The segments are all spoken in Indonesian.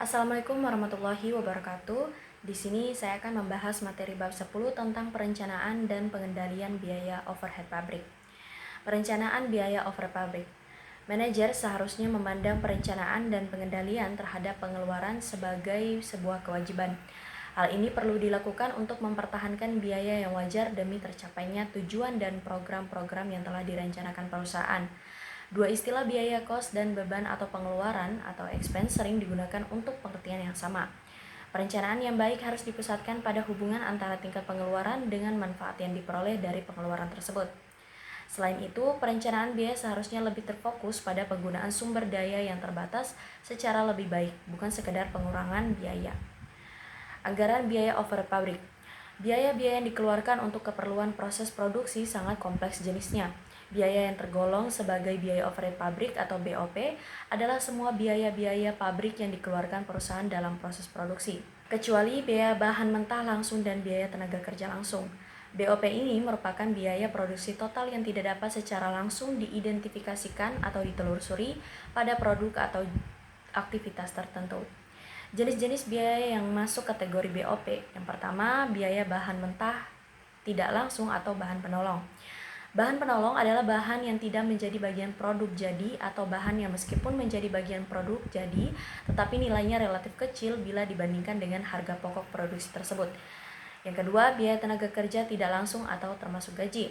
Assalamualaikum warahmatullahi wabarakatuh. Di sini saya akan membahas materi bab 10 tentang perencanaan dan pengendalian biaya overhead pabrik. Perencanaan biaya overhead pabrik. Manajer seharusnya memandang perencanaan dan pengendalian terhadap pengeluaran sebagai sebuah kewajiban. Hal ini perlu dilakukan untuk mempertahankan biaya yang wajar demi tercapainya tujuan dan program-program yang telah direncanakan perusahaan. Dua istilah biaya cost dan beban atau pengeluaran atau expense sering digunakan untuk pengertian yang sama. Perencanaan yang baik harus dipusatkan pada hubungan antara tingkat pengeluaran dengan manfaat yang diperoleh dari pengeluaran tersebut. Selain itu, perencanaan biaya seharusnya lebih terfokus pada penggunaan sumber daya yang terbatas secara lebih baik, bukan sekedar pengurangan biaya. Anggaran biaya overhead pabrik. Biaya-biaya yang dikeluarkan untuk keperluan proses produksi sangat kompleks jenisnya. Biaya yang tergolong sebagai biaya overhead pabrik atau BOP adalah semua biaya-biaya pabrik yang dikeluarkan perusahaan dalam proses produksi, kecuali biaya bahan mentah langsung dan biaya tenaga kerja langsung. BOP ini merupakan biaya produksi total yang tidak dapat secara langsung diidentifikasikan atau ditelusuri pada produk atau aktivitas tertentu. Jenis-jenis biaya yang masuk kategori BOP. Yang pertama, biaya bahan mentah tidak langsung atau bahan penolong. Bahan penolong adalah bahan yang tidak menjadi bagian produk jadi atau bahan yang meskipun menjadi bagian produk jadi, tetapi nilainya relatif kecil bila dibandingkan dengan harga pokok produksi tersebut. Yang kedua, biaya tenaga kerja tidak langsung atau termasuk gaji.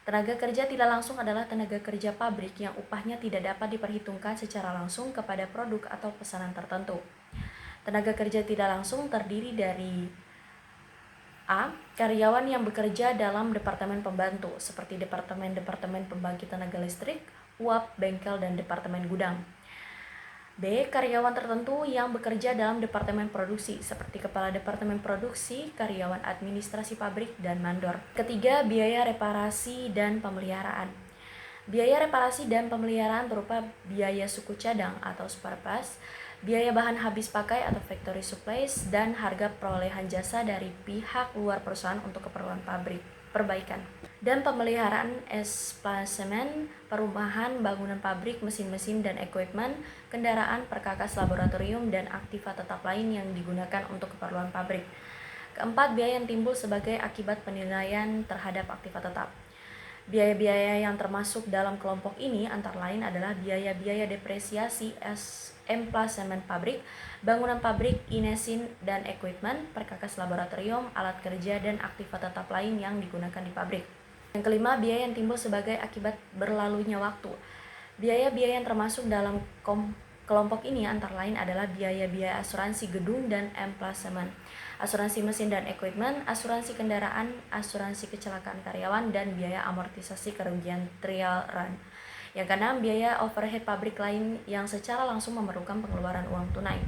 Tenaga kerja tidak langsung adalah tenaga kerja pabrik yang upahnya tidak dapat diperhitungkan secara langsung kepada produk atau pesanan tertentu. Tenaga kerja tidak langsung terdiri dari A. Karyawan yang bekerja dalam departemen pembantu, seperti departemen pembangkit tenaga listrik, uap, bengkel, dan departemen gudang. B. Karyawan tertentu yang bekerja dalam departemen produksi, seperti kepala departemen produksi, karyawan administrasi pabrik, dan mandor. Ketiga, biaya reparasi dan pemeliharaan. Biaya reparasi dan pemeliharaan berupa biaya suku cadang atau spare parts, biaya bahan habis pakai atau factory supplies, dan harga perolehan jasa dari pihak luar perusahaan untuk keperluan pabrik perbaikan. Dan pemeliharaan espacement, perumahan, bangunan pabrik, mesin-mesin dan equipment, kendaraan, perkakas laboratorium, dan aktiva tetap lain yang digunakan untuk keperluan pabrik. Keempat, biaya yang timbul sebagai akibat penilaian terhadap aktiva tetap. Biaya-biaya yang termasuk dalam kelompok ini antara lain adalah biaya-biaya depresiasi emplacement pabrik, bangunan pabrik, inesin dan equipment, perkakas laboratorium, alat kerja, dan aktiva tetap lain yang digunakan di pabrik. Yang kelima, biaya yang timbul sebagai akibat berlalunya waktu. Biaya-biaya yang termasuk dalam kelompok ini antara lain adalah biaya-biaya asuransi gedung dan emplacement, asuransi mesin dan equipment, asuransi kendaraan, asuransi kecelakaan karyawan, dan biaya amortisasi kerugian trial run. Yang keenam, biaya overhead pabrik lain yang secara langsung memerlukan pengeluaran uang tunai.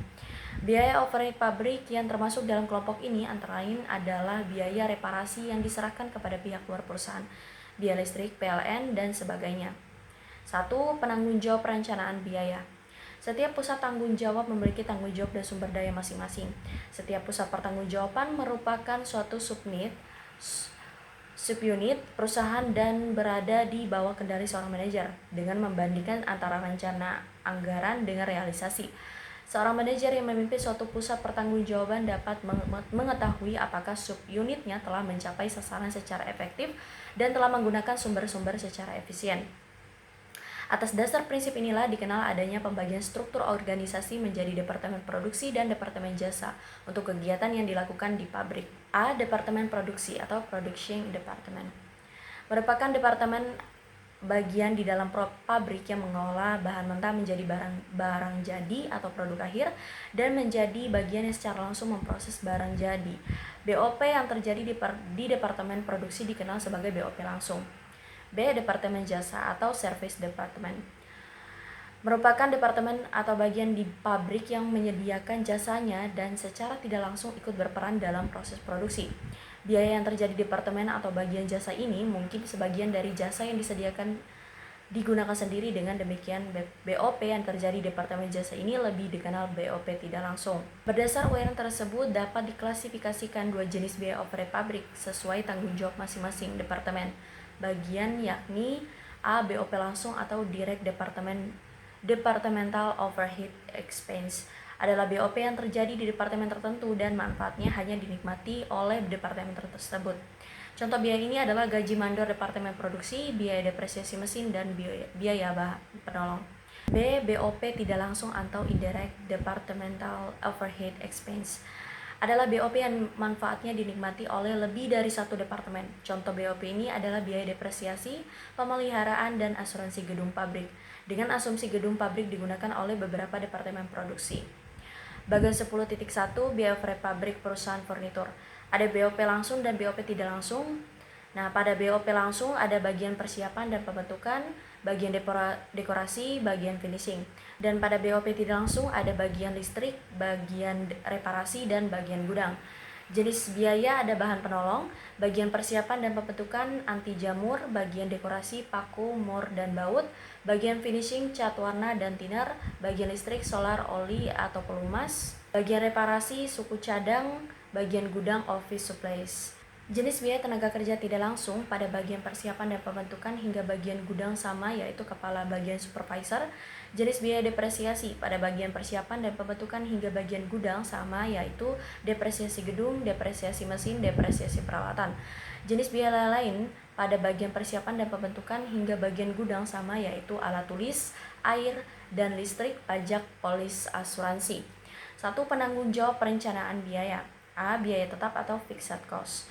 Biaya overhead pabrik yang termasuk dalam kelompok ini antara lain adalah biaya reparasi yang diserahkan kepada pihak luar perusahaan, biaya listrik, PLN, dan sebagainya. 1. Penanggung jawab perencanaan biaya. Setiap pusat tanggung jawab memiliki tanggung jawab dan sumber daya masing-masing. Setiap pusat pertanggungjawaban merupakan suatu subunit perusahaan dan berada di bawah kendali seorang manajer. Dengan membandingkan antara rencana anggaran dengan realisasi, seorang manajer yang memimpin suatu pusat pertanggungjawaban dapat mengetahui apakah subunitnya telah mencapai sasaran secara efektif dan telah menggunakan sumber-sumber secara efisien. Atas dasar prinsip inilah dikenal adanya pembagian struktur organisasi menjadi departemen produksi dan departemen jasa untuk kegiatan yang dilakukan di pabrik. A. Departemen produksi atau production department merupakan departemen bagian di dalam pabrik yang mengolah bahan mentah menjadi barang jadi atau produk akhir dan menjadi bagian yang secara langsung memproses barang jadi. BOP yang terjadi di departemen produksi dikenal sebagai BOP langsung. B. Departemen jasa atau service department merupakan departemen atau bagian di pabrik yang menyediakan jasanya dan secara tidak langsung ikut berperan dalam proses produksi. Biaya yang terjadi di departemen atau bagian jasa ini mungkin sebagian dari jasa yang disediakan digunakan sendiri. Dengan demikian, BOP yang terjadi di departemen jasa ini lebih dikenal BOP tidak langsung. Berdasar uraian tersebut dapat diklasifikasikan dua jenis biaya overhead pabrik sesuai tanggung jawab masing-masing departemen bagian, yakni A. BOP langsung atau direct departmental overhead expense adalah BOP yang terjadi di departemen tertentu dan manfaatnya hanya dinikmati oleh departemen tersebut. Contoh biaya ini adalah gaji mandor departemen produksi, biaya depresiasi mesin, dan biaya bahan penolong. B. BOP tidak langsung atau indirect departmental overhead expense adalah BOP yang manfaatnya dinikmati oleh lebih dari satu departemen. Contoh BOP ini adalah biaya depresiasi, pemeliharaan, dan asuransi gedung pabrik. Dengan asumsi gedung pabrik digunakan oleh beberapa departemen produksi. Bagian 10.1 biaya pabrik perusahaan furnitur. Ada BOP langsung dan BOP tidak langsung. Nah, pada BOP langsung ada bagian persiapan dan pembentukan, bagian dekorasi, bagian finishing. Dan pada BOP tidak langsung ada bagian listrik, bagian reparasi, dan bagian gudang. Jenis biaya ada bahan penolong, bagian persiapan dan pembentukan, anti jamur, bagian dekorasi, paku, mur, dan baut, bagian finishing, cat warna dan thinner, bagian listrik, solar, oli atau pelumas, bagian reparasi, suku cadang, bagian gudang, office supplies. Jenis biaya tenaga kerja tidak langsung pada bagian persiapan dan pembentukan hingga bagian gudang sama, yaitu kepala bagian supervisor. Jenis biaya depresiasi pada bagian persiapan dan pembentukan hingga bagian gudang sama, yaitu depresiasi gedung, depresiasi mesin, depresiasi peralatan. Jenis biaya lain pada bagian persiapan dan pembentukan hingga bagian gudang sama, yaitu alat tulis, air, dan listrik, pajak, polis, asuransi. 1. Penanggung jawab perencanaan biaya. A. Biaya tetap atau fixed cost.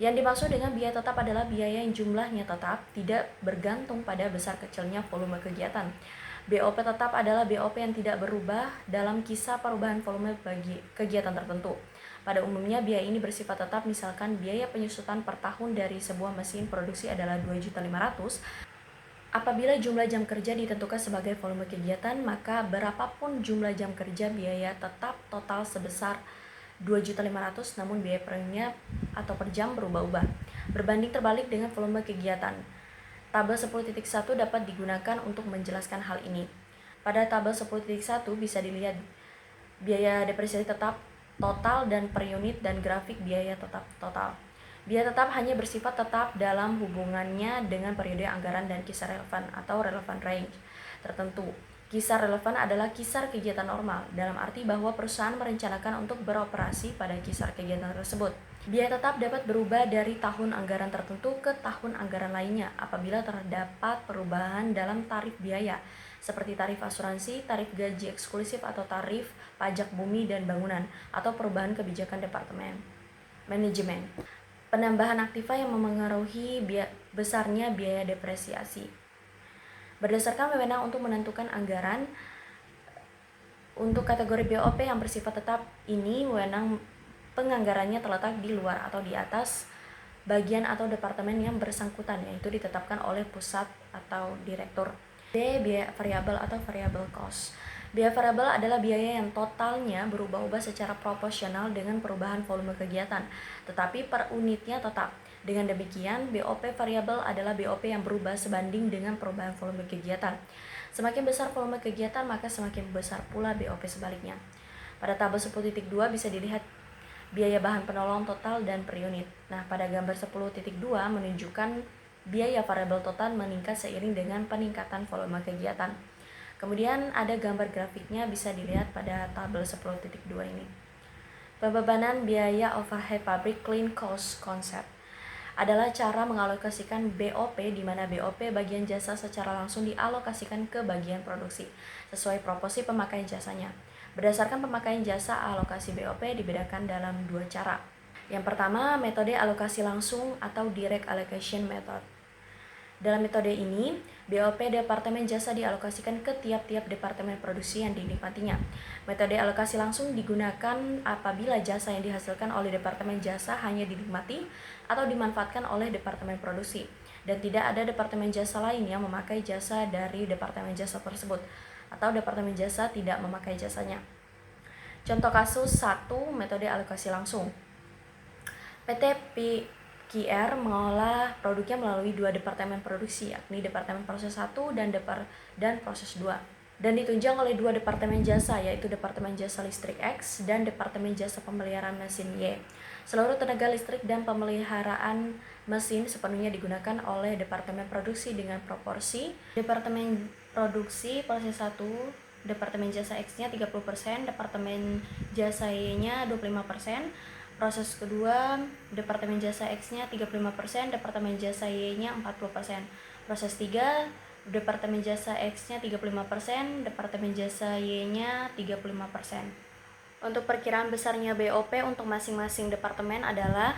Yang dimaksud dengan biaya tetap adalah biaya yang jumlahnya tetap, tidak bergantung pada besar kecilnya volume kegiatan. BOP tetap adalah BOP yang tidak berubah dalam kisah perubahan volume bagi kegiatan tertentu. Pada umumnya biaya ini bersifat tetap, misalkan biaya penyusutan per tahun dari sebuah mesin produksi adalah 2.500.000. Apabila jumlah jam kerja ditentukan sebagai volume kegiatan, maka berapapun jumlah jam kerja biaya tetap total sebesar 2.500.000, namun biaya pernya atau per jam berubah-ubah berbanding terbalik dengan volume kegiatan. Tabel 10.1 dapat digunakan untuk menjelaskan hal ini. Pada tabel 10.1 bisa dilihat biaya depresiasi tetap total dan per unit dan grafik biaya tetap total. Biaya tetap hanya bersifat tetap dalam hubungannya dengan periode anggaran dan kisar relevan atau relevant range tertentu. Kisar relevan adalah kisar kegiatan normal, dalam arti bahwa perusahaan merencanakan untuk beroperasi pada kisar kegiatan tersebut. Biaya tetap dapat berubah dari tahun anggaran tertentu ke tahun anggaran lainnya apabila terdapat perubahan dalam tarif biaya, seperti tarif asuransi, tarif gaji eksklusif atau tarif pajak bumi dan bangunan, atau perubahan kebijakan departemen manajemen. Penambahan aktiva yang memengaruhi besarnya biaya depresiasi. Berdasarkan wewenang untuk menentukan anggaran, untuk kategori BOP yang bersifat tetap ini, wewenang penganggarannya terletak di luar atau di atas bagian atau departemen yang bersangkutan, yaitu ditetapkan oleh pusat atau direktur. B. Biaya variabel atau variable cost. Biaya variabel adalah biaya yang totalnya berubah-ubah secara proporsional dengan perubahan volume kegiatan, tetapi per unitnya tetap. Dengan demikian, BOP variabel adalah BOP yang berubah sebanding dengan perubahan volume kegiatan. Semakin besar volume kegiatan, maka semakin besar pula BOP sebaliknya. Pada tabel 10.2 bisa dilihat biaya bahan penolong total dan per unit. Nah, pada gambar 10.2 menunjukkan biaya variabel total meningkat seiring dengan peningkatan volume kegiatan. Kemudian ada gambar grafiknya bisa dilihat pada tabel 10.2 ini. Pembebanan biaya overhead pabrik clean cost concept adalah cara mengalokasikan BOP di mana BOP bagian jasa secara langsung dialokasikan ke bagian produksi sesuai proporsi pemakaian jasanya. Berdasarkan pemakaian jasa, alokasi BOP dibedakan dalam dua cara. Yang pertama, metode alokasi langsung atau direct allocation method. Dalam metode ini, BOP departemen jasa dialokasikan ke tiap-tiap departemen produksi yang dinikmatinya. Metode alokasi langsung digunakan apabila jasa yang dihasilkan oleh departemen jasa hanya dinikmati atau dimanfaatkan oleh departemen produksi, dan tidak ada departemen jasa lain yang memakai jasa dari departemen jasa tersebut, atau departemen jasa tidak memakai jasanya. Contoh kasus 1 metode alokasi langsung. PT QR mengolah produknya melalui dua departemen produksi, yakni Departemen Proses 1 dan Proses 2, dan ditunjang oleh dua departemen jasa, yaitu Departemen Jasa Listrik X dan Departemen Jasa Pemeliharaan Mesin Y. Seluruh tenaga listrik dan pemeliharaan mesin sepenuhnya digunakan oleh Departemen Produksi dengan proporsi Departemen Produksi Proses 1 Departemen jasa X-nya 30%, Departemen jasa Y-nya 25%. Proses kedua, Departemen jasa X-nya 35%, Departemen jasa Y-nya 40%. Proses 3, Departemen jasa X-nya 35%, Departemen jasa Y-nya 35%. Untuk perkiraan besarnya BOP untuk masing-masing departemen adalah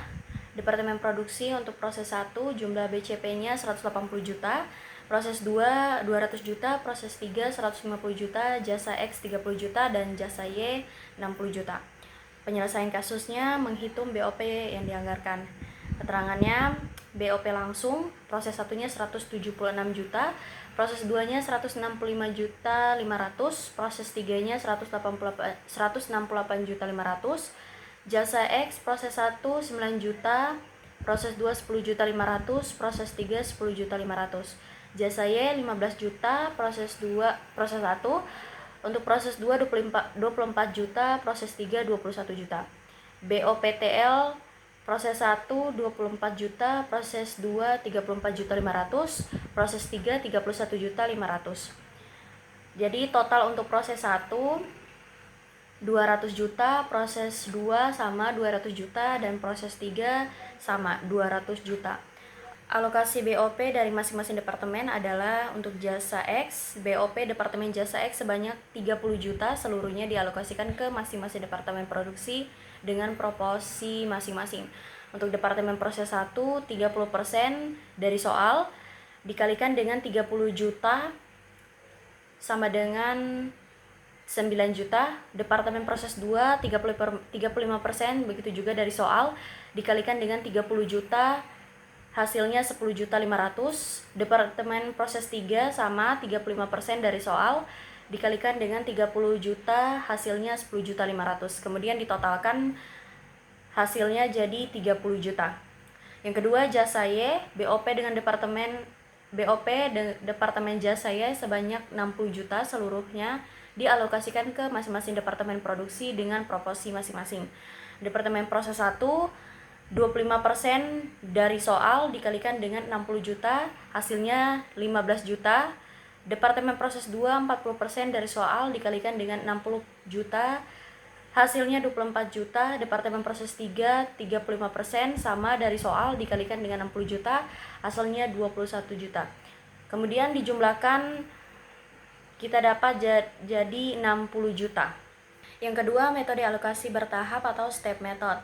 Departemen Produksi untuk proses 1 jumlah BCP-nya 180 juta, proses 2 200 juta, proses 3 150 juta, jasa X 30 juta, dan jasa Y 60 juta. Penyelesaian kasusnya menghitung BOP yang dianggarkan. Keterangannya, BOP langsung, proses 1-nya 176 juta, proses 2-nya 165 juta 500, proses 3-nya 168 juta 500, jasa X proses 1 9 juta, proses 2 10 juta 500, proses 3 10 juta 500, jasa Y 15 juta, proses 1 untuk proses 2 24 juta, proses 3 21 juta. BOPTL proses 1 24 juta, proses 2 34 juta 500, proses 3 31 juta 500. Jadi total untuk proses 1 200 juta, proses 2 sama 200 juta, dan proses 3 sama 200 juta. Alokasi BOP dari masing-masing departemen adalah untuk jasa X, BOP Departemen Jasa X sebanyak 30 juta seluruhnya dialokasikan ke masing-masing departemen produksi dengan proporsi masing-masing. Untuk Departemen Proses 1, 30% dari soal dikalikan dengan 30 juta sama dengan 9 juta. Departemen Proses 2, 35%, begitu juga dari soal dikalikan dengan 30 juta, hasilnya 10 juta 500. Departemen Proses 3 sama 35% dari soal dikalikan dengan 30 juta, hasilnya 10 juta 500. Kemudian ditotalkan hasilnya jadi 30 juta. Yang kedua, jasa Y, BOP Departemen Jasa Y sebanyak 60 juta seluruhnya dialokasikan ke masing-masing departemen produksi dengan proporsi masing-masing. Departemen Proses 1 25% dari soal dikalikan dengan 60 juta, hasilnya 15 juta. Departemen Proses 2 40% dari soal dikalikan dengan 60 juta, hasilnya 24 juta. Departemen Proses 3 35% sama dari soal dikalikan dengan 60 juta, hasilnya 21 juta. Kemudian dijumlahkan kita dapat jadi 60 juta. Yang kedua, metode alokasi bertahap atau step method.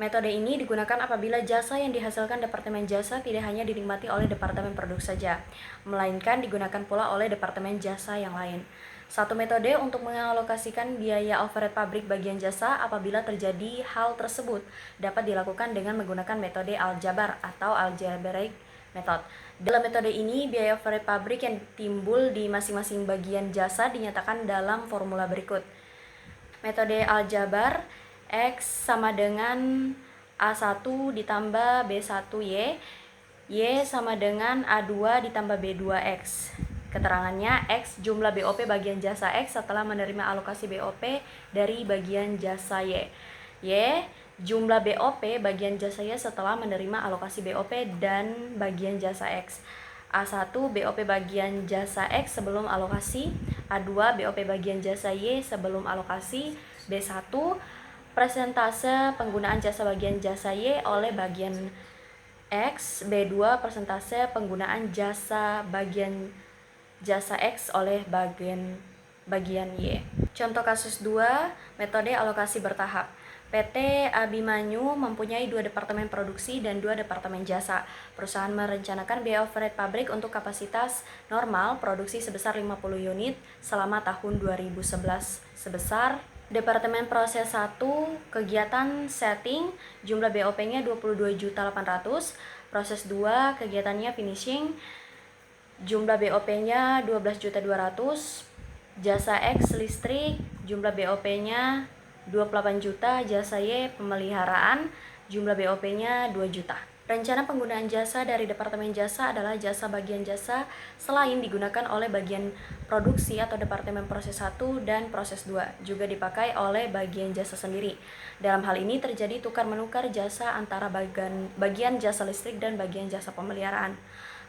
Metode ini digunakan apabila jasa yang dihasilkan Departemen Jasa tidak hanya dinikmati oleh Departemen Produksi saja, melainkan digunakan pula oleh Departemen Jasa yang lain. Satu metode untuk mengalokasikan biaya overhead pabrik bagian jasa apabila terjadi hal tersebut dapat dilakukan dengan menggunakan metode aljabar atau algebraic method. Dalam metode ini, biaya overhead pabrik yang timbul di masing-masing bagian jasa dinyatakan dalam formula berikut. Metode aljabar, X sama dengan A1 ditambah B1Y, Y sama dengan A2 ditambah B2X. Keterangannya, X jumlah BOP bagian jasa X setelah menerima alokasi BOP dari bagian jasa Y. Y jumlah BOP bagian jasa Y setelah menerima alokasi BOP dan bagian jasa X. A1 BOP bagian jasa X sebelum alokasi, A2 BOP bagian jasa Y sebelum alokasi, B1 persentase penggunaan jasa bagian jasa Y oleh bagian X, B2 persentase penggunaan jasa bagian jasa X oleh bagian Y. Contoh kasus 2, metode alokasi bertahap. PT Abimanyu mempunyai 2 departemen produksi dan 2 departemen jasa. Perusahaan merencanakan biaya overhead pabrik untuk kapasitas normal produksi sebesar 50 unit selama tahun 2011 sebesar Departemen Proses 1 kegiatan setting jumlah BOP-nya 22.800.000, proses 2 kegiatannya finishing jumlah BOP-nya 12.200.000, jasa X listrik jumlah BOP-nya 28 juta, jasa Y pemeliharaan jumlah BOP-nya 2 juta. Rencana penggunaan jasa dari Departemen Jasa adalah jasa bagian jasa selain digunakan oleh bagian produksi atau Departemen Proses 1 dan Proses 2, juga dipakai oleh bagian jasa sendiri. Dalam hal ini terjadi tukar-menukar jasa antara bagian jasa listrik dan bagian jasa pemeliharaan.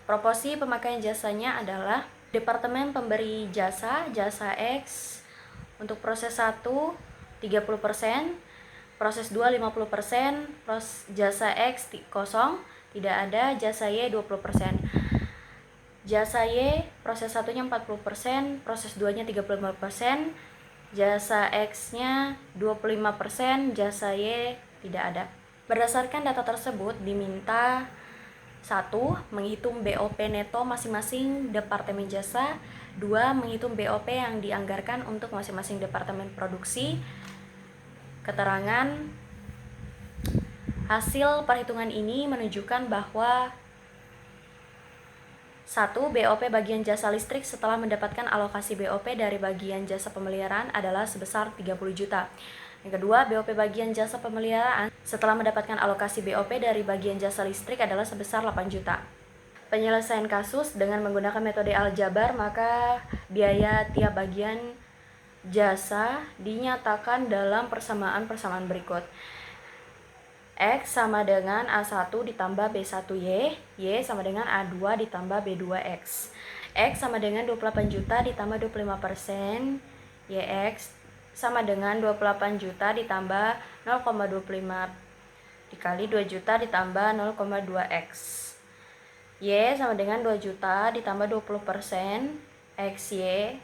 Proporsi pemakaian jasanya adalah Departemen pemberi jasa, jasa X untuk proses 1 30%, proses 2 50%, jasa X kosong, tidak ada, jasa Y 20%. Jasa Y proses 1-nya 40%, proses 2-nya 35%, jasa X-nya 25%, jasa Y tidak ada. Berdasarkan data tersebut diminta 1. Menghitung BOP neto masing-masing departemen jasa. 2. Menghitung BOP yang dianggarkan untuk masing-masing departemen produksi. Keterangan hasil perhitungan ini menunjukkan bahwa 1. BOP bagian jasa listrik setelah mendapatkan alokasi BOP dari bagian jasa pemeliharaan adalah sebesar 30 juta. Yang kedua, BOP bagian jasa pemeliharaan setelah mendapatkan alokasi BOP dari bagian jasa listrik adalah sebesar 8 juta. Penyelesaian kasus dengan menggunakan metode aljabar, maka biaya tiap bagian jasa dinyatakan dalam persamaan berikut. X sama dengan A1 ditambah B1Y, Y sama dengan A2 ditambah B2X. X sama dengan 28 juta ditambah 25%, YX sama dengan 28 juta ditambah 0,25 dikali 2 juta ditambah 0,2X. Y sama dengan 2 juta ditambah 20%, XY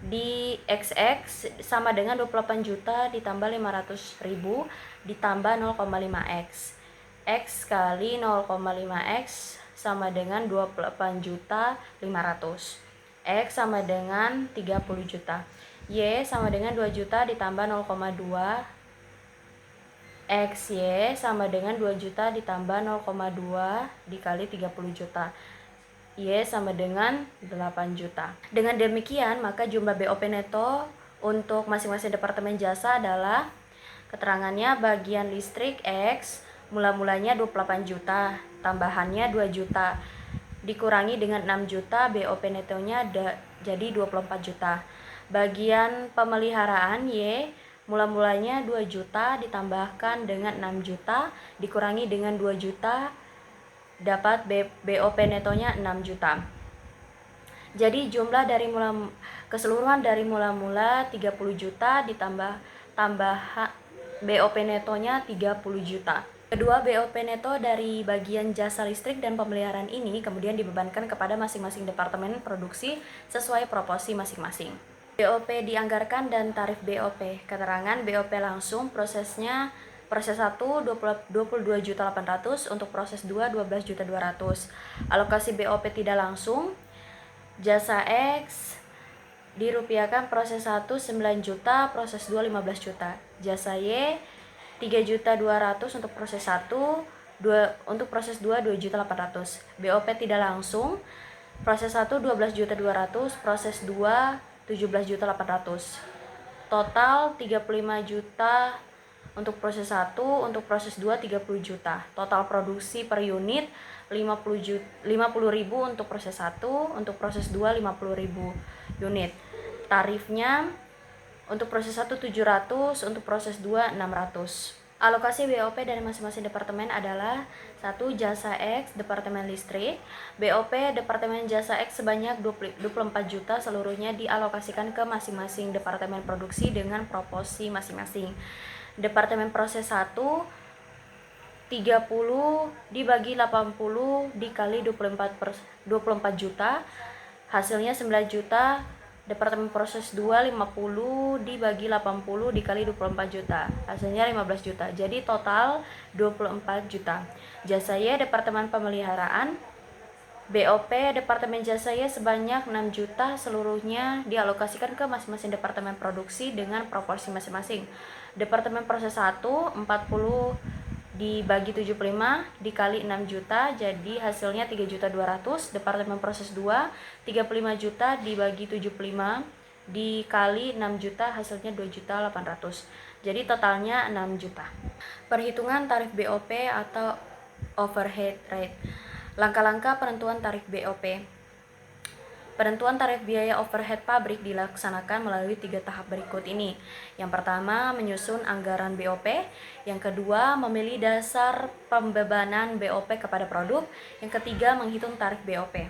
di XX sama dengan 28 juta ditambah 500.000 ditambah 0,5X. X kali 0,5X sama dengan 28 juta 500. X sama dengan 30 juta. Y sama dengan 2 juta ditambah 0,2. XY sama dengan 2 juta ditambah 0,2 dikali 30 juta. Y sama dengan 8 juta. Dengan demikian, maka jumlah BOP neto untuk masing-masing departemen jasa adalah keterangannya bagian listrik X mula-mulanya 28 juta, tambahannya 2 juta, dikurangi dengan 6 juta, BOP netonya jadi 24 juta. Bagian pemeliharaan Y mula-mulanya 2 juta ditambahkan dengan 6 juta, dikurangi dengan 2 juta, dapat BOP netonya 6 juta. Jadi jumlah dari keseluruhan dari mula-mula 30 juta ditambah BOP netonya 30 juta. Kedua, BOP neto dari bagian jasa listrik dan pemeliharaan ini kemudian dibebankan kepada masing-masing departemen produksi sesuai proporsi masing-masing. BOP dianggarkan dan tarif BOP. Keterangan BOP langsung prosesnya proses 1 22.800.000, untuk proses 2 12.200.000. Alokasi BOP tidak langsung jasa X dirupiahkan proses 1 9 juta, proses 2 15 juta. Jasa Y 3.200.000 untuk proses 1, untuk proses 2 2.800.000. BOP tidak langsung proses 1 12.200.000, proses 2 17.800.000. Total 35 juta untuk proses 1, untuk proses 2 30 juta. Total produksi per unit 50.000 untuk proses 1, untuk proses 2 50.000 unit. Tarifnya untuk proses 1 700, untuk proses 2 600. Alokasi BOP dari masing-masing departemen adalah 1. Jasa X Departemen Listrik. BOP Departemen Jasa X sebanyak 24 juta, seluruhnya dialokasikan ke masing-masing departemen produksi dengan proporsi masing-masing. Departemen proses 1 30 dibagi 80 dikali 24 juta, hasilnya 9 juta. Departemen proses 2 50 dibagi 80 dikali 24 juta, hasilnya 15 juta. Jadi total 24 juta. Jasa Y Departemen Pemeliharaan. BOP Departemen Jasa Y sebanyak 6 juta, seluruhnya dialokasikan ke masing-masing departemen produksi dengan proporsi masing-masing. Departemen proses 1 40 dibagi 75 dikali 6 juta, jadi hasilnya 3.200.000. Departemen proses 2 35 juta dibagi 75 dikali 6 juta, hasilnya 2.800.000. Jadi totalnya 6 juta. Perhitungan tarif BOP atau overhead rate. Langkah-langkah penentuan tarif BOP. Penentuan tarif biaya overhead pabrik dilaksanakan melalui 3 tahap berikut ini. Yang pertama, menyusun anggaran BOP. Yang kedua, memilih dasar pembebanan BOP kepada produk. Yang ketiga, menghitung tarif BOP.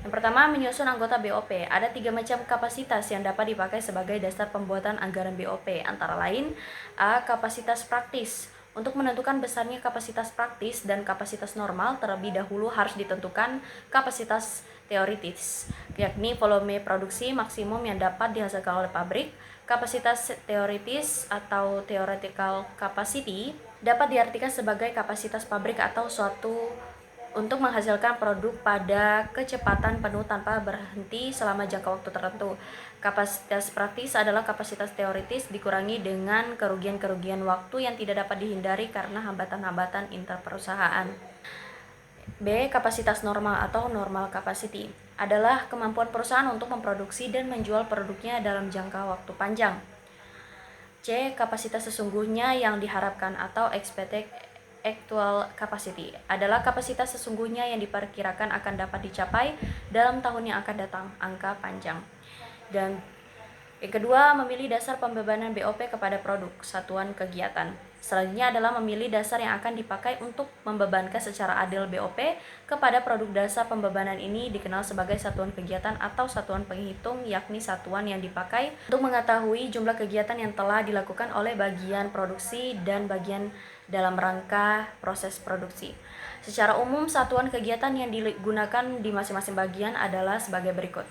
Yang pertama, menyusun anggota BOP. Ada 3 macam kapasitas yang dapat dipakai sebagai dasar pembuatan anggaran BOP, antara lain A. Kapasitas praktis. Untuk menentukan besarnya kapasitas praktis dan kapasitas normal, terlebih dahulu harus ditentukan kapasitas teoritis, yakni volume produksi maksimum yang dapat dihasilkan oleh pabrik. Kapasitas teoritis atau theoretical capacity dapat diartikan sebagai kapasitas pabrik atau suatu untuk menghasilkan produk pada kecepatan penuh tanpa berhenti selama jangka waktu tertentu. Kapasitas praktis adalah kapasitas teoritis dikurangi dengan kerugian-kerugian waktu yang tidak dapat dihindari karena hambatan-hambatan interperusahaan. B. Kapasitas normal atau normal capacity adalah kemampuan perusahaan untuk memproduksi dan menjual produknya dalam jangka waktu panjang. C. Kapasitas sesungguhnya yang diharapkan atau expected actual capacity adalah kapasitas sesungguhnya yang diperkirakan akan dapat dicapai dalam tahun yang akan datang, angka panjang. Dan yang kedua, memilih dasar pembebanan BOP kepada produk, satuan kegiatan. Selanjutnya adalah memilih dasar yang akan dipakai untuk membebankan secara adil BOP kepada produk. Dasar pembebanan ini dikenal sebagai satuan kegiatan atau satuan penghitung, yakni satuan yang dipakai untuk mengetahui jumlah kegiatan yang telah dilakukan oleh bagian produksi dan bagian dalam rangka proses produksi. Secara umum, satuan kegiatan yang digunakan di masing-masing bagian adalah sebagai berikut.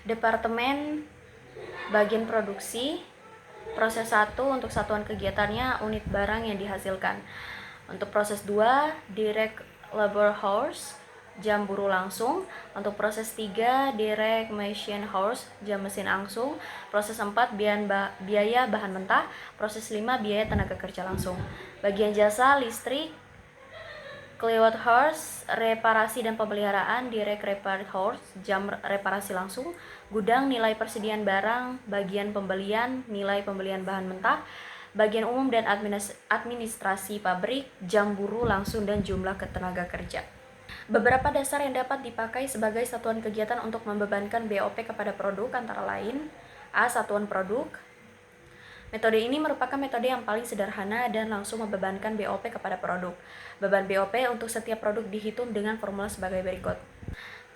Departemen bagian produksi, proses 1 untuk satuan kegiatannya unit barang yang dihasilkan. Untuk proses 2, direct labor hours, jam buruh langsung. Untuk proses 3, direct machine hours, jam mesin langsung. Proses 4, biaya bahan mentah. Proses 5, biaya tenaga kerja langsung. Bagian jasa, listrik, kilowatt hours, reparasi dan pemeliharaan, direct repair hours, jam reparasi langsung. Gudang, nilai persediaan barang. Bagian pembelian, nilai pembelian bahan mentah. Bagian umum dan administrasi pabrik, jam buruh langsung dan jumlah tenaga kerja. Beberapa dasar yang dapat dipakai sebagai satuan kegiatan untuk membebankan BOP kepada produk antara lain A. Satuan produk. Metode ini merupakan metode yang paling sederhana dan langsung membebankan BOP kepada produk. Beban BOP untuk setiap produk dihitung dengan formula sebagai berikut.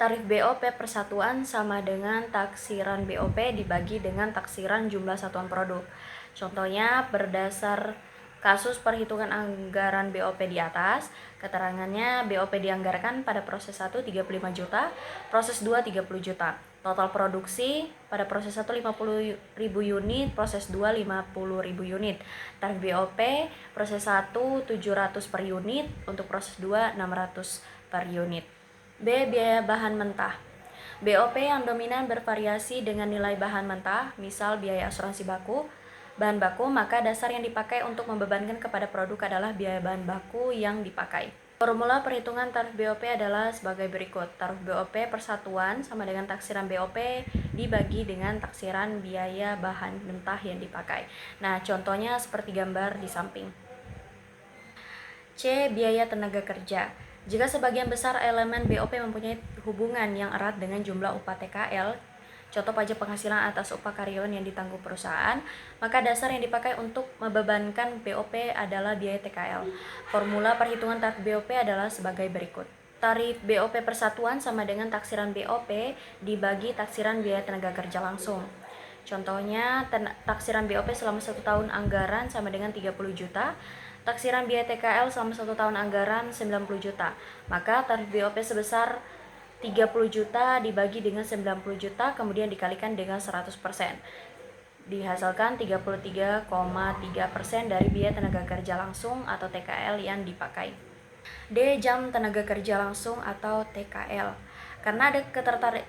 Tarif BOP persatuan sama dengan taksiran BOP dibagi dengan taksiran jumlah satuan produk. Contohnya berdasar kasus perhitungan anggaran BOP di atas, keterangannya BOP dianggarkan pada proses 1 35 juta, proses 2 30 juta. Total produksi pada proses 1 50.000 unit, proses 2 50.000 unit. Tarif BOP proses 1 700 per unit, untuk proses 2 600 per unit. B. Biaya bahan mentah. BOP yang dominan bervariasi dengan nilai bahan mentah, misal biaya asuransi bahan baku, maka dasar yang dipakai untuk membebankan kepada produk adalah biaya bahan baku yang dipakai. Formula perhitungan tarif BOP adalah sebagai berikut. Tarif BOP persatuan sama dengan taksiran BOP dibagi dengan taksiran biaya bahan mentah yang dipakai. Nah, contohnya seperti gambar di samping. C. Biaya tenaga kerja. Jika sebagian besar elemen BOP mempunyai hubungan yang erat dengan jumlah upah TKL, contoh pajak penghasilan atas upah karyawan yang ditanggung perusahaan, maka dasar yang dipakai untuk membebankan BOP adalah biaya TKL. Formula perhitungan tarif BOP adalah sebagai berikut. Tarif BOP persatuan sama dengan taksiran BOP dibagi taksiran biaya tenaga kerja langsung. Contohnya, taksiran BOP selama 1 tahun anggaran sama dengan 30 juta, taksiran biaya TKL selama 1 tahun anggaran 90 juta. Maka tarif BOP sebesar 30 juta dibagi dengan 90 juta kemudian dikalikan dengan 100%. Dihasilkan 33,3% dari biaya tenaga kerja langsung atau TKL yang dipakai. D. Jam tenaga kerja langsung atau TKL. Karena ada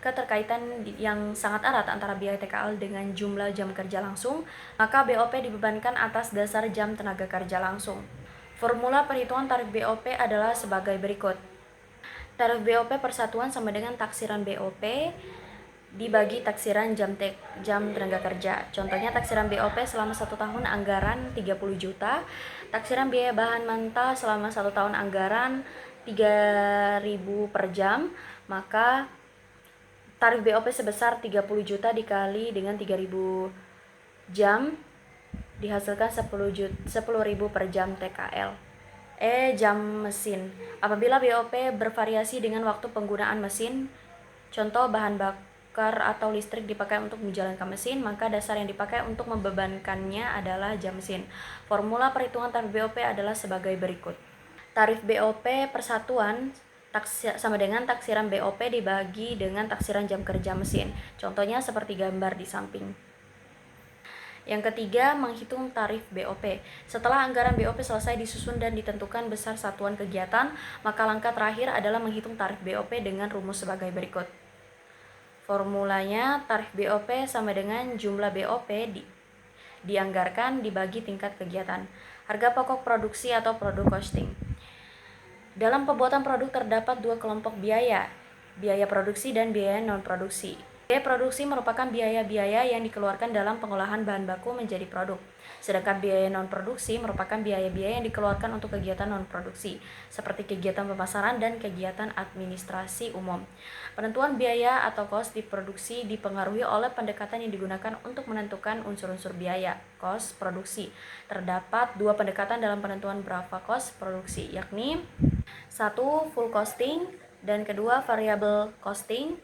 keterkaitan yang sangat erat antara biaya TKL dengan jumlah jam kerja langsung, maka BOP dibebankan atas dasar jam tenaga kerja langsung. Formula perhitungan tarif BOP adalah sebagai berikut. Tarif BOP persatuan sama dengan taksiran BOP dibagi taksiran jam tenaga kerja. Contohnya taksiran BOP selama 1 tahun anggaran 30 juta, taksiran biaya bahan mentah selama 1 tahun anggaran 3.000 per jam, maka tarif BOP sebesar 30 juta dikali dengan 3.000 jam dihasilkan 10.000 per jam TKL. E. Jam mesin. Apabila BOP bervariasi dengan waktu penggunaan mesin, Contoh, bahan bakar atau listrik dipakai untuk menjalankan mesin, maka dasar yang dipakai untuk membebankannya adalah jam mesin. Formula perhitungan tarif BOP adalah sebagai berikut. Tarif BOP persatuan sama dengan taksiran BOP dibagi dengan taksiran jam kerja mesin. Contohnya seperti gambar di samping. Yang ketiga, menghitung tarif BOP. Setelah anggaran BOP selesai disusun dan ditentukan besar satuan kegiatan, maka langkah terakhir adalah menghitung tarif BOP dengan rumus sebagai berikut. Formulanya, tarif BOP sama dengan jumlah BOP dianggarkan dibagi tingkat kegiatan. Harga pokok produksi atau product costing. Dalam pembuatan produk terdapat dua kelompok biaya produksi dan biaya non-produksi. Biaya produksi merupakan biaya-biaya yang dikeluarkan dalam pengolahan bahan baku menjadi produk. Sedangkan biaya non-produksi merupakan biaya-biaya yang dikeluarkan untuk kegiatan non-produksi, seperti kegiatan pemasaran dan kegiatan administrasi umum. Penentuan biaya atau cost di produksi dipengaruhi oleh pendekatan yang digunakan untuk menentukan unsur-unsur biaya, cost produksi. Terdapat dua pendekatan dalam penentuan berapa cost produksi, yakni satu, full costing, dan kedua, variable costing.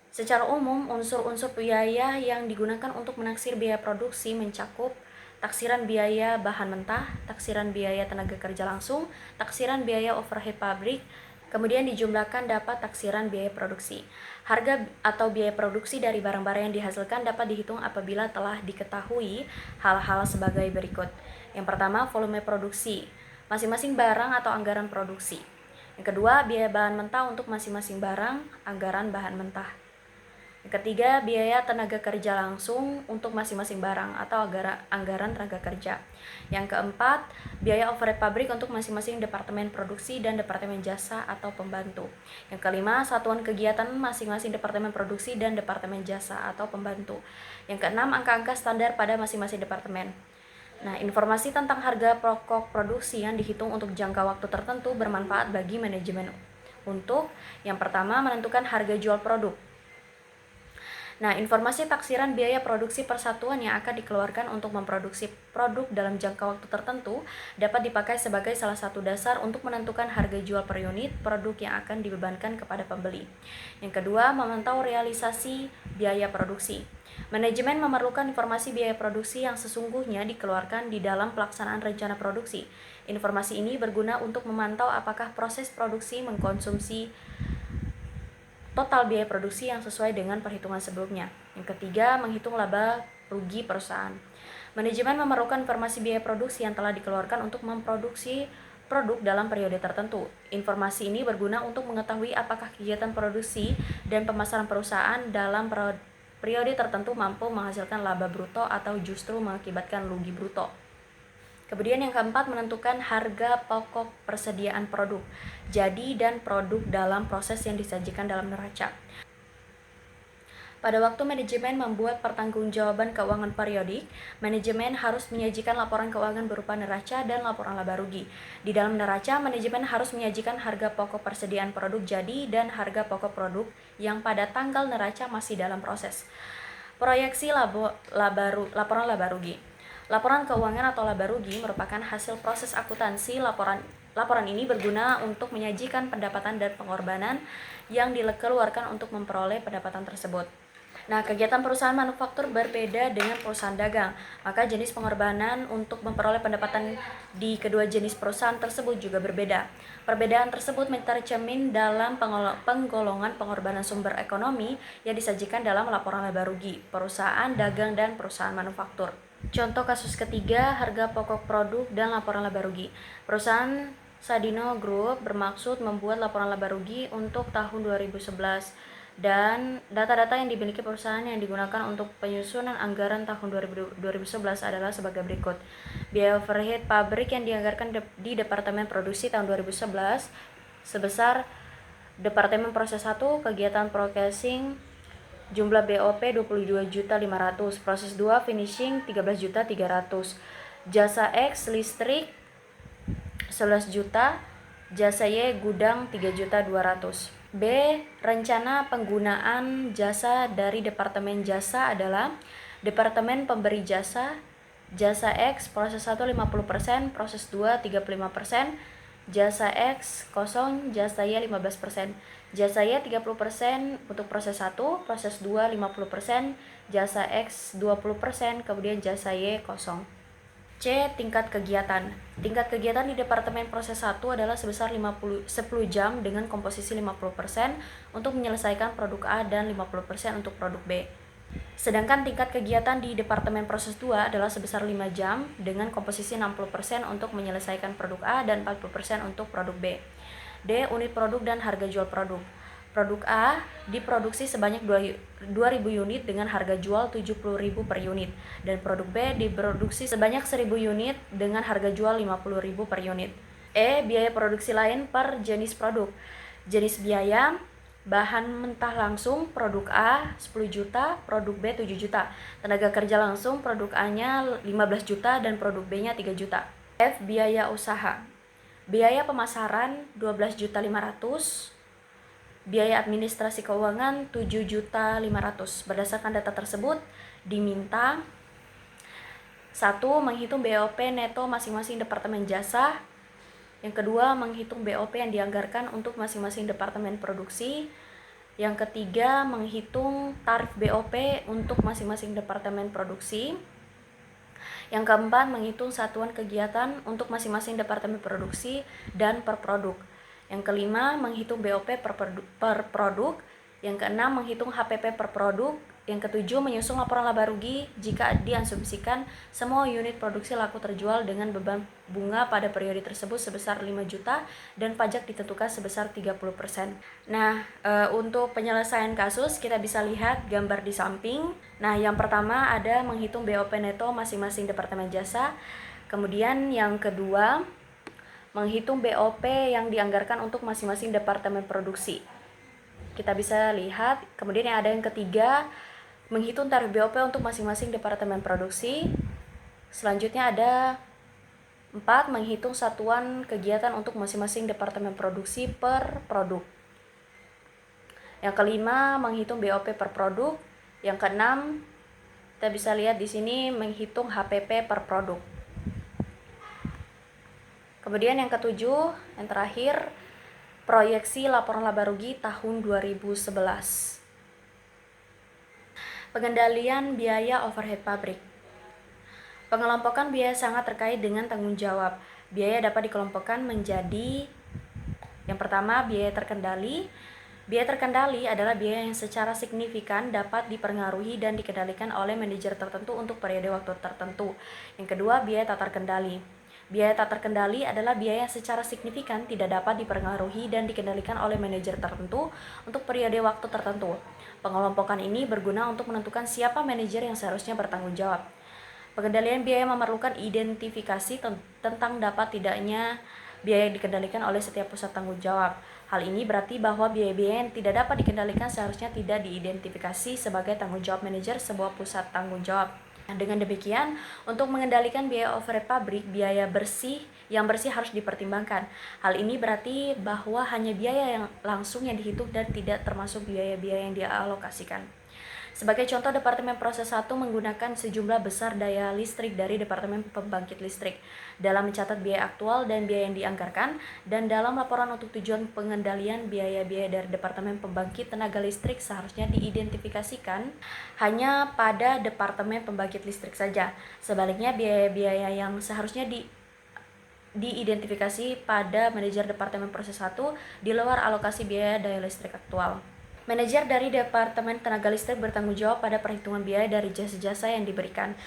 Secara umum, unsur-unsur biaya yang digunakan untuk menaksir biaya produksi mencakup taksiran biaya bahan mentah, taksiran biaya tenaga kerja langsung, taksiran biaya overhead pabrik, kemudian dijumlahkan dapat taksiran biaya produksi. Harga atau biaya produksi dari barang-barang yang dihasilkan dapat dihitung apabila telah diketahui hal-hal sebagai berikut. Yang pertama, volume produksi, masing-masing barang atau anggaran produksi. Yang kedua, biaya bahan mentah untuk masing-masing barang, anggaran bahan mentah. Yang ketiga, biaya tenaga kerja langsung untuk masing-masing barang atau anggaran tenaga kerja. Yang keempat, biaya overhead pabrik untuk masing-masing departemen produksi dan departemen jasa atau pembantu. Yang kelima, satuan kegiatan masing-masing departemen produksi dan departemen jasa atau pembantu. Yang keenam, angka-angka standar pada masing-masing departemen. Nah, informasi tentang harga pokok produksi yang dihitung untuk jangka waktu tertentu bermanfaat bagi manajemen untuk yang pertama, menentukan harga jual produk. Nah, informasi taksiran biaya produksi persatuan yang akan dikeluarkan untuk memproduksi produk dalam jangka waktu tertentu dapat dipakai sebagai salah satu dasar untuk menentukan harga jual per unit produk yang akan dibebankan kepada pembeli. Yang kedua, memantau realisasi biaya produksi. Manajemen memerlukan informasi biaya produksi yang sesungguhnya dikeluarkan di dalam pelaksanaan rencana produksi. Informasi ini berguna untuk memantau apakah proses produksi mengkonsumsi total biaya produksi yang sesuai dengan perhitungan sebelumnya. Yang ketiga, menghitung laba rugi perusahaan. Manajemen memerlukan informasi biaya produksi yang telah dikeluarkan untuk memproduksi produk dalam periode tertentu. Informasi ini berguna untuk mengetahui apakah kegiatan produksi dan pemasaran perusahaan dalam periode tertentu mampu menghasilkan laba bruto atau justru mengakibatkan rugi bruto. Kemudian yang keempat, menentukan harga pokok persediaan produk, jadi dan produk dalam proses yang disajikan dalam neraca. Pada waktu manajemen membuat pertanggungjawaban keuangan periodik, manajemen harus menyajikan laporan keuangan berupa neraca dan laporan laba rugi. Di dalam neraca, manajemen harus menyajikan harga pokok persediaan produk jadi dan harga pokok produk yang pada tanggal neraca masih dalam proses. Proyeksi laporan laba rugi. Laporan keuangan atau laba rugi merupakan hasil proses akuntansi. Laporan ini berguna untuk menyajikan pendapatan dan pengorbanan yang dikeluarkan untuk memperoleh pendapatan tersebut. Nah, kegiatan perusahaan manufaktur berbeda dengan perusahaan dagang, maka jenis pengorbanan untuk memperoleh pendapatan di kedua jenis perusahaan tersebut juga berbeda. Perbedaan tersebut tercermin dalam penggolongan pengorbanan sumber ekonomi yang disajikan dalam laporan laba rugi perusahaan dagang dan perusahaan manufaktur. Contoh kasus ketiga, harga pokok produk dan laporan laba rugi. Perusahaan Sadino Group bermaksud membuat laporan laba rugi untuk tahun 2011 dan data-data yang dimiliki perusahaan yang digunakan untuk penyusunan anggaran tahun 2011 adalah sebagai berikut. Biaya overhead pabrik yang dianggarkan di Departemen Produksi tahun 2011 sebesar Departemen Proses 1, kegiatan processing, jumlah BOP 22.500.000, proses 2 finishing 13.300.000, jasa X listrik 11 juta, jasa Y gudang 3.200.000. B. Rencana penggunaan jasa dari Departemen Jasa adalah Departemen Pemberi Jasa, jasa X proses 1 50%, proses 2 35%, jasa X kosong, jasa Y 15%, jasa Y 30% untuk proses 1, proses 2 50%, jasa X 20%, kemudian jasa Y kosong. C. Tingkat kegiatan. Tingkat kegiatan di Departemen Proses 1 adalah sebesar 10 jam dengan komposisi 50% untuk menyelesaikan produk A dan 50% untuk produk B. Sedangkan tingkat kegiatan di Departemen Proses 2 adalah sebesar 5 jam dengan komposisi 60% untuk menyelesaikan produk A dan 40% untuk produk B. D. Unit produk dan harga jual produk. Produk A diproduksi sebanyak 2.000 unit dengan harga jual 70.000 per unit, dan produk B diproduksi sebanyak 1.000 unit dengan harga jual 50.000 per unit. E. Biaya produksi lain per jenis produk. Jenis biaya: bahan mentah langsung produk A 10 juta, produk B 7 juta. Tenaga kerja langsung produk A-nya 15 juta dan produk B-nya 3 juta. F. Biaya usaha. Biaya pemasaran 12.500.000. Biaya administrasi keuangan 7.500.000. Berdasarkan data tersebut diminta 1. Menghitung BOP neto masing-masing departemen jasa. Yang kedua, menghitung BOP yang dianggarkan untuk masing-masing departemen produksi. Yang ketiga, menghitung tarif BOP untuk masing-masing departemen produksi. Yang keempat, menghitung satuan kegiatan untuk masing-masing departemen produksi dan per produk. Yang kelima, menghitung BOP per produk. Yang keenam, menghitung HPP per produk. Yang ketujuh, menyusun laporan laba rugi jika diasumsikan semua unit produksi laku terjual dengan beban bunga pada periode tersebut sebesar 5 juta dan pajak ditentukan sebesar 30%. Nah, untuk penyelesaian kasus kita bisa lihat gambar di samping. Nah, yang pertama ada menghitung BOP neto masing-masing departemen jasa. Kemudian yang kedua, menghitung BOP yang dianggarkan untuk masing-masing departemen produksi. Kita bisa lihat. Kemudian yang ada yang ketiga, menghitung tarif BOP untuk masing-masing departemen produksi. Selanjutnya ada 4. Menghitung satuan kegiatan untuk masing-masing departemen produksi per produk. Yang kelima, menghitung BOP per produk. Yang keenam, kita bisa lihat di sini menghitung HPP per produk. Kemudian yang ketujuh, yang terakhir, proyeksi laporan laba rugi tahun 2011. Pengendalian biaya overhead pabrik. Pengelompokan biaya sangat terkait dengan tanggung jawab. Biaya dapat dikelompokkan menjadi yang pertama, biaya terkendali. Biaya terkendali adalah biaya yang secara signifikan dapat dipengaruhi dan dikendalikan oleh manajer tertentu untuk periode waktu tertentu. Yang kedua, biaya tak terkendali. Biaya tak terkendali adalah biaya yang secara signifikan tidak dapat dipengaruhi dan dikendalikan oleh manajer tertentu untuk periode waktu tertentu. Pengelompokan ini berguna untuk menentukan siapa manajer yang seharusnya bertanggung jawab. Pengendalian biaya memerlukan identifikasi tentang dapat tidaknya biaya yang dikendalikan oleh setiap pusat tanggung jawab. Hal ini berarti bahwa biaya-biaya yang tidak dapat dikendalikan seharusnya tidak diidentifikasi sebagai tanggung jawab manajer sebuah pusat tanggung jawab. Dengan demikian, untuk mengendalikan biaya overhead pabrik, biaya yang bersih harus dipertimbangkan. Hal ini berarti bahwa hanya biaya yang langsung yang dihitung dan tidak termasuk biaya-biaya yang dialokasikan. Sebagai contoh, Departemen Proses 1 menggunakan sejumlah besar daya listrik dari Departemen Pembangkit Listrik dalam mencatat biaya aktual dan biaya yang dianggarkan, dan dalam laporan untuk tujuan pengendalian biaya-biaya dari Departemen Pembangkit Tenaga Listrik seharusnya diidentifikasikan hanya pada Departemen Pembangkit Listrik saja. Sebaliknya, biaya-biaya yang seharusnya diidentifikasi pada manajer Departemen Proses 1 di luar alokasi biaya daya listrik aktual. Manajer dari Departemen Tenaga Listrik bertanggung jawab pada perhitungan biaya dari jasa-jasa yang diberikan.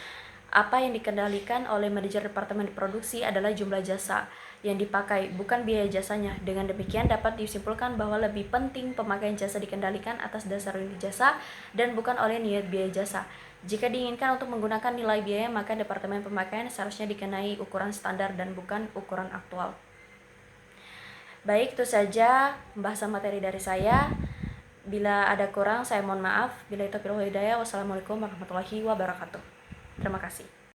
Apa yang dikendalikan oleh manajer Departemen Produksi adalah jumlah jasa yang dipakai, bukan biaya jasanya. Dengan demikian dapat disimpulkan bahwa lebih penting pemakaian jasa dikendalikan atas dasar unit jasa dan bukan oleh niat biaya jasa. Jika diinginkan untuk menggunakan nilai biaya, maka Departemen Pemakaian seharusnya dikenai ukuran standar dan bukan ukuran aktual. Baik, itu saja pembahasan materi dari saya. Bila ada kurang, saya mohon maaf. Bila itu hidayah, wassalamualaikum warahmatullahi wabarakatuh. Terima kasih.